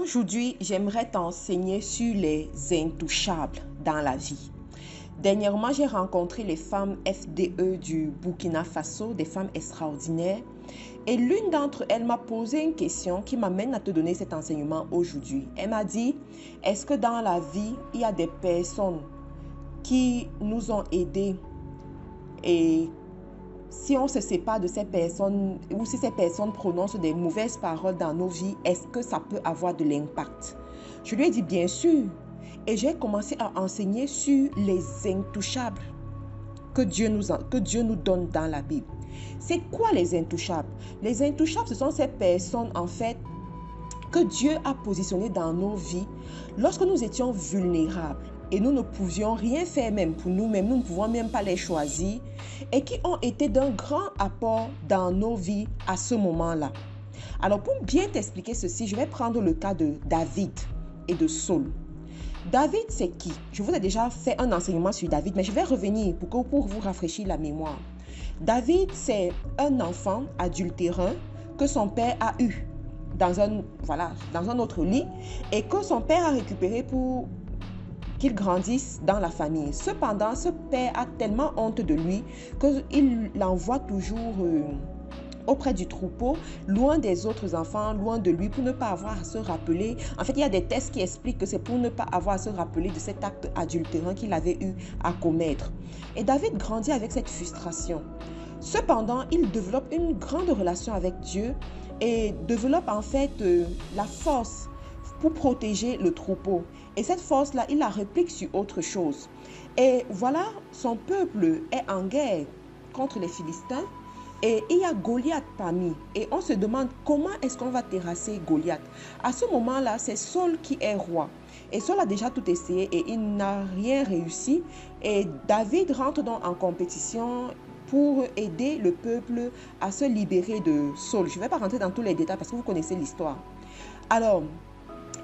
Aujourd'hui, j'aimerais t'enseigner sur les intouchables dans la vie. Dernièrement, j'ai rencontré les femmes FDE du Burkina Faso, des femmes extraordinaires. Et l'une d'entre elles m'a posé une question qui m'amène à te donner cet enseignement aujourd'hui. Elle m'a dit, est-ce que dans la vie, il y a des personnes qui nous ont aidés et si on se sépare de ces personnes ou si ces personnes prononcent des mauvaises paroles dans nos vies, est-ce que ça peut avoir de l'impact? Je lui ai dit bien sûr. Et j'ai commencé à enseigner sur les intouchables que Dieu nous donne dans la Bible. C'est quoi les intouchables? Les intouchables, ce sont ces personnes en fait que Dieu a positionnées dans nos vies lorsque nous étions vulnérables. Et nous ne pouvions rien faire même pour nous-mêmes, nous ne pouvons même pas les choisir et qui ont été d'un grand apport dans nos vies à ce moment-là. Alors pour bien t'expliquer ceci, je vais prendre le cas de David et de Saul. David, c'est qui? Je vous ai déjà fait un enseignement sur David, mais je vais revenir pour vous rafraîchir la mémoire. David, c'est un enfant adultérin que son père a eu dans un autre lit et que son père a récupéré pour qu'il grandisse dans la famille. Cependant, ce père a tellement honte de lui qu'il l'envoie toujours auprès du troupeau, loin des autres enfants, loin de lui, pour ne pas avoir à se rappeler. En fait, il y a des tests qui expliquent que c'est pour ne pas avoir à se rappeler de cet acte adultérant qu'il avait eu à commettre. Et David grandit avec cette frustration. Cependant, il développe une grande relation avec Dieu et développe en fait la force pour protéger le troupeau. Et cette force-là, il la réplique sur autre chose. Et voilà, son peuple est en guerre contre les Philistins. Et il y a Goliath parmi. Et on se demande comment est-ce qu'on va terrasser Goliath. À ce moment-là, c'est Saul qui est roi. Et Saul a déjà tout essayé et il n'a rien réussi. Et David rentre donc en compétition pour aider le peuple à se libérer de Saul. Je ne vais pas rentrer dans tous les détails parce que vous connaissez l'histoire. Alors,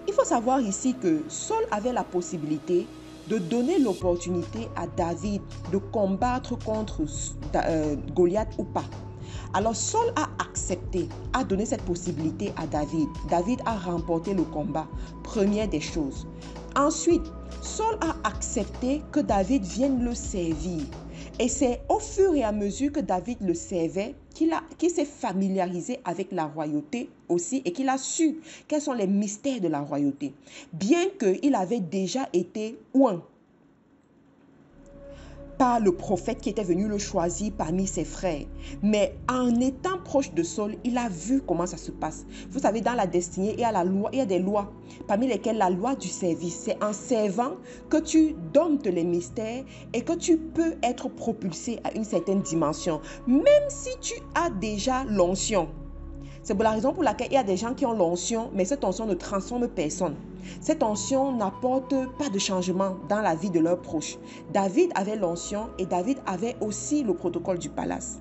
il faut savoir ici que Saul avait la possibilité de donner l'opportunité à David de combattre contre Goliath ou pas. Alors Saul a accepté, a donné cette possibilité à David. David a remporté le combat, première des choses. Ensuite, Saul a accepté que David vienne le servir. Et c'est au fur et à mesure que David le servait qu'il s'est familiarisé avec la royauté aussi et qu'il a su quels sont les mystères de la royauté. Bien qu'il avait déjà été oint par le prophète qui était venu le choisir parmi ses frères. Mais en étant proche de Saul, il a vu comment ça se passe. Vous savez, dans la destinée, il y a des lois, parmi lesquelles la loi du service. C'est en servant que tu domptes les mystères et que tu peux être propulsé à une certaine dimension. Même si tu as déjà l'onction. C'est pour la raison pour laquelle il y a des gens qui ont l'onction, mais cette onction ne transforme personne. Cette onction n'apporte pas de changement dans la vie de leurs proches. David avait l'onction et David avait aussi le protocole du palace.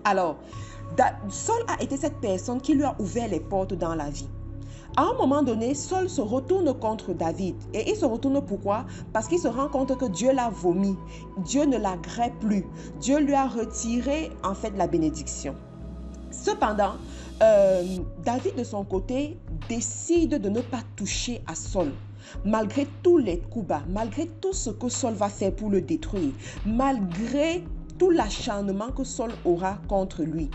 Alors, Saul a été cette personne qui lui a ouvert les portes dans la vie. À un moment donné, Saul se retourne contre David. Et il se retourne pourquoi? Parce qu'il se rend compte que Dieu l'a vomi. Dieu ne l'agrée plus. Dieu lui a retiré en fait la bénédiction. Cependant, David de son côté décide de ne pas toucher à Saul. Malgré tous les coups bas, malgré tout ce que Saul va faire pour le détruire, malgré tout l'acharnement que Saul aura contre lui,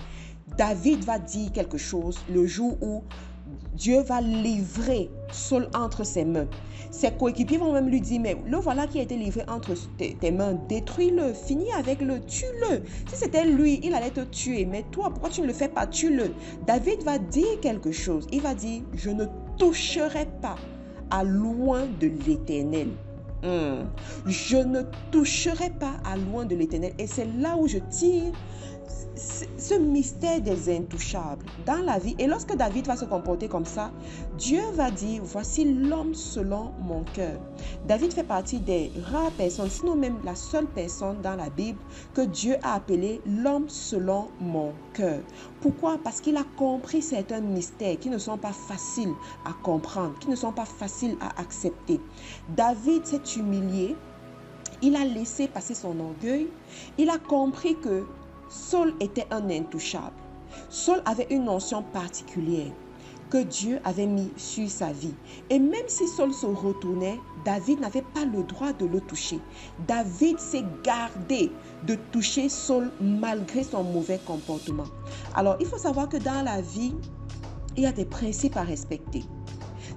David va dire quelque chose le jour où Dieu va livrer Saul entre ses mains. Ses coéquipiers vont même lui dire, mais le voilà qui a été livré entre tes mains, détruis-le, finis avec le, tue-le. Si c'était lui, il allait te tuer, mais toi, pourquoi tu ne le fais pas? Tue-le. David va dire quelque chose, il va dire, je ne toucherai pas à loin de l'Éternel. Je ne toucherai pas à loin de l'Éternel. Et c'est là où je tire ce mystère des intouchables dans la vie. Et lorsque David va se comporter comme ça, Dieu va dire, voici l'homme selon mon cœur. David fait partie des rares personnes, sinon même la seule personne dans la Bible que Dieu a appelé l'homme selon mon cœur. Pourquoi? Parce qu'il a compris certains mystères qui ne sont pas faciles à comprendre, qui ne sont pas faciles à accepter. David s'est humilié, il a laissé passer son orgueil, il a compris que Saul était un intouchable. Saul avait une notion particulière, que Dieu avait mis sur sa vie. Et même si Saul se retournait, David n'avait pas le droit de le toucher. David s'est gardé de toucher Saul malgré son mauvais comportement. Alors, il faut savoir que dans la vie, il y a des principes à respecter.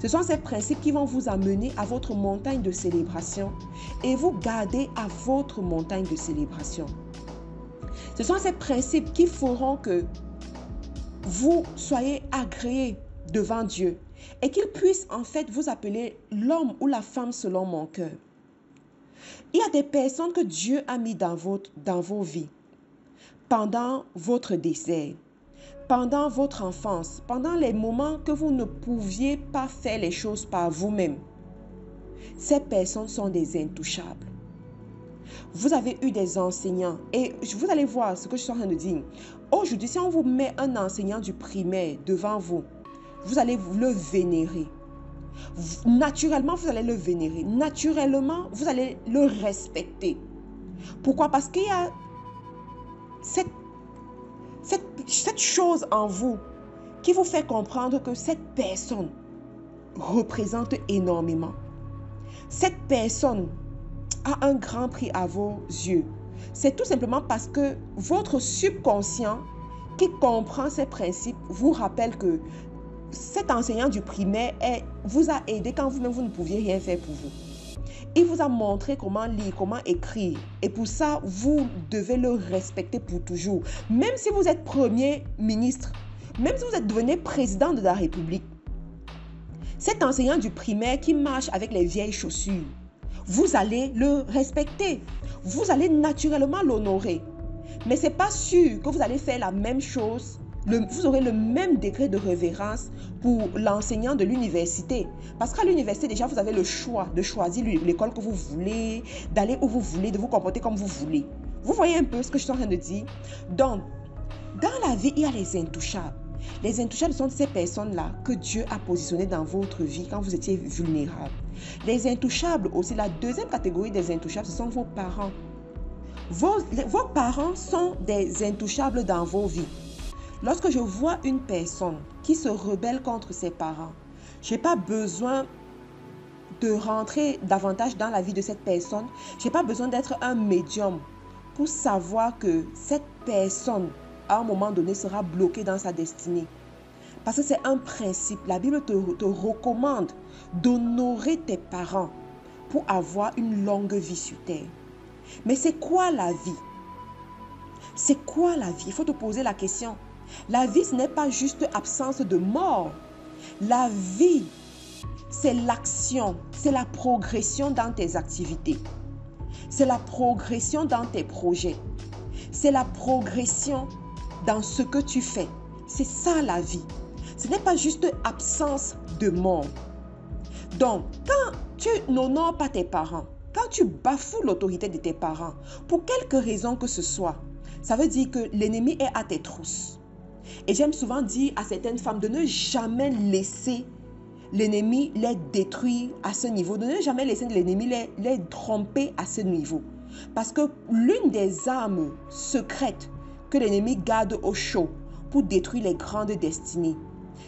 Ce sont ces principes qui vont vous amener à votre montagne de célébration et vous garder à votre montagne de célébration. Ce sont ces principes qui feront que vous soyez agréés devant Dieu et qu'il puisse en fait vous appeler l'homme ou la femme selon mon cœur. Il y a des personnes que Dieu a mis dans vos vies pendant votre désert, pendant votre enfance, pendant les moments que vous ne pouviez pas faire les choses par vous-même. Ces personnes sont des intouchables. Vous avez eu des enseignants et vous allez voir ce que je suis en train de dire. Aujourd'hui, si on vous met un enseignant du primaire devant vous, vous allez le vénérer. Naturellement, vous allez le vénérer. Naturellement, vous allez le respecter. Pourquoi? Parce qu'il y a cette chose en vous qui vous fait comprendre que cette personne représente énormément. Cette personne a un grand prix à vos yeux. C'est tout simplement parce que votre subconscient qui comprend ces principes vous rappelle que cet enseignant du primaire vous a aidé quand vous-même vous ne pouviez rien faire pour vous. Il vous a montré comment lire, comment écrire. Et pour ça, vous devez le respecter pour toujours. Même si vous êtes premier ministre, même si vous êtes devenu président de la République, cet enseignant du primaire qui marche avec les vieilles chaussures, vous allez le respecter. Vous allez naturellement l'honorer. Mais ce n'est pas sûr que vous allez faire la même chose. Vous aurez le même degré de révérence pour l'enseignant de l'université. Parce qu'à l'université, déjà, vous avez le choix de choisir l'école que vous voulez, d'aller où vous voulez, de vous comporter comme vous voulez. Vous voyez un peu ce que je suis en train de dire? Donc, dans la vie, il y a les intouchables. Les intouchables sont ces personnes-là que Dieu a positionnées dans votre vie quand vous étiez vulnérable. Les intouchables aussi, la deuxième catégorie des intouchables, ce sont vos parents. Vos parents sont des intouchables dans vos vies. Lorsque je vois une personne qui se rebelle contre ses parents, je n'ai pas besoin de rentrer davantage dans la vie de cette personne. Je n'ai pas besoin d'être un médium pour savoir que cette personne, à un moment donné, sera bloquée dans sa destinée. Parce que c'est un principe. La Bible te recommande d'honorer tes parents pour avoir une longue vie sur terre. Mais c'est quoi la vie? C'est quoi la vie? Il faut te poser la question. La vie, ce n'est pas juste absence de mort. La vie, c'est l'action, c'est la progression dans tes activités. C'est la progression dans tes projets. C'est la progression dans ce que tu fais. C'est ça la vie. Ce n'est pas juste absence de mort. Donc, quand tu n'honores pas tes parents, quand tu bafoues l'autorité de tes parents, pour quelque raison que ce soit, ça veut dire que l'ennemi est à tes trousses. Et j'aime souvent dire à certaines femmes de ne jamais laisser l'ennemi les détruire à ce niveau, de ne jamais laisser l'ennemi les tromper à ce niveau. Parce que l'une des armes secrètes que l'ennemi garde au chaud pour détruire les grandes destinées,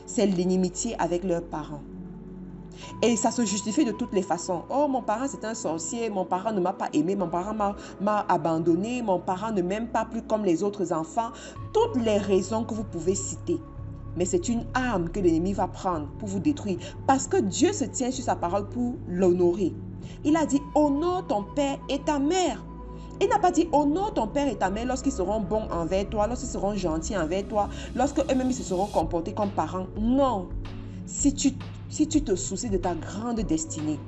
c'est l'inimitié avec leurs parents. Et ça se justifie de toutes les façons. Oh, mon parent c'est un sorcier, mon parent ne m'a pas aimé, mon parent m'a abandonné, mon parent ne m'aime pas plus comme les autres enfants. Toutes les raisons que vous pouvez citer. Mais c'est une arme que l'ennemi va prendre pour vous détruire. Parce que Dieu se tient sur sa parole pour l'honorer. Il a dit, honore ton père et ta mère. Il n'a pas dit, honore ton père et ta mère lorsqu'ils seront bons envers toi, lorsqu'ils seront gentils envers toi, lorsque eux-mêmes se seront comportés comme parents. Non. Si tu te soucies de ta grande destinée,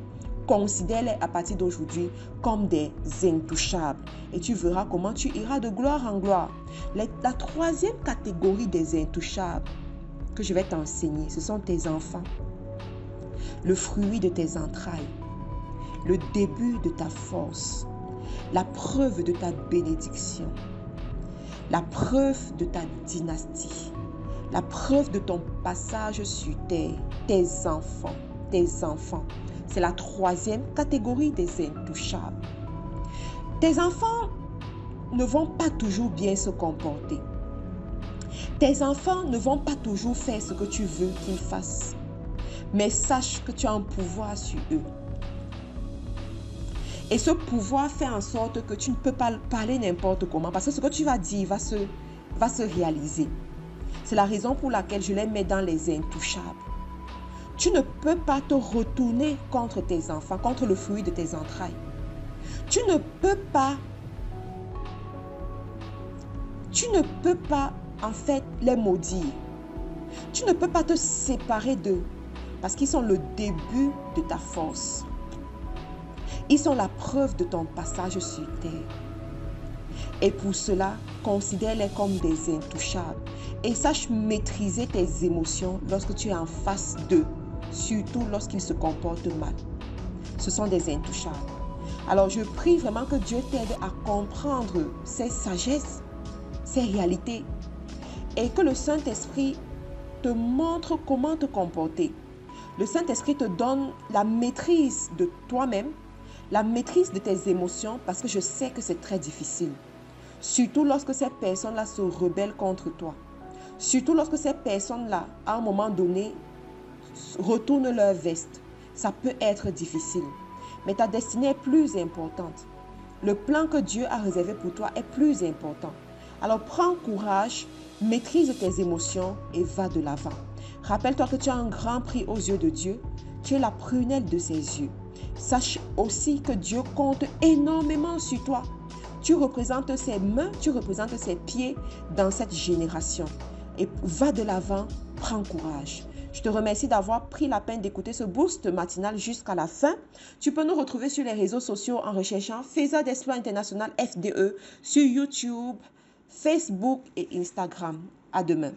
considère-les à partir d'aujourd'hui comme des intouchables. Et tu verras comment tu iras de gloire en gloire. La troisième catégorie des intouchables que je vais t'enseigner, ce sont tes enfants. Le fruit de tes entrailles. Le début de ta force. La preuve de ta bénédiction. La preuve de ta dynastie. La preuve de ton passage sur terre, tes enfants. C'est la troisième catégorie des intouchables. Tes enfants ne vont pas toujours bien se comporter. Tes enfants ne vont pas toujours faire ce que tu veux qu'ils fassent, mais sache que tu as un pouvoir sur eux. Et ce pouvoir fait en sorte que tu ne peux pas parler n'importe comment, parce que ce que tu vas dire va se réaliser. C'est la raison pour laquelle je les mets dans les intouchables. Tu ne peux pas te retourner contre tes enfants, contre le fruit de tes entrailles. Tu ne peux pas en fait les maudire. Tu ne peux pas te séparer d'eux parce qu'ils sont le début de ta force. Ils sont la preuve de ton passage sur terre. Et pour cela, considère-les comme des intouchables et sache maîtriser tes émotions lorsque tu es en face d'eux, surtout lorsqu'ils se comportent mal. Ce sont des intouchables. Alors je prie vraiment que Dieu t'aide à comprendre ces sagesses, ces réalités et que le Saint-Esprit te montre comment te comporter. Le Saint-Esprit te donne la maîtrise de toi-même, la maîtrise de tes émotions parce que je sais que c'est très difficile. Surtout lorsque ces personnes-là se rebellent contre toi. Surtout lorsque ces personnes-là, à un moment donné, retournent leur veste. Ça peut être difficile. Mais ta destinée est plus importante. Le plan que Dieu a réservé pour toi est plus important. Alors prends courage, maîtrise tes émotions et va de l'avant. Rappelle-toi que tu as un grand prix aux yeux de Dieu. Tu es la prunelle de ses yeux. Sache aussi que Dieu compte énormément sur toi. Tu représentes ses mains, tu représentes ses pieds dans cette génération. Et va de l'avant, prends courage. Je te remercie d'avoir pris la peine d'écouter ce boost matinal jusqu'à la fin. Tu peux nous retrouver sur les réseaux sociaux en recherchant Faiseurs d'Exploits International FDE sur YouTube, Facebook et Instagram. À demain.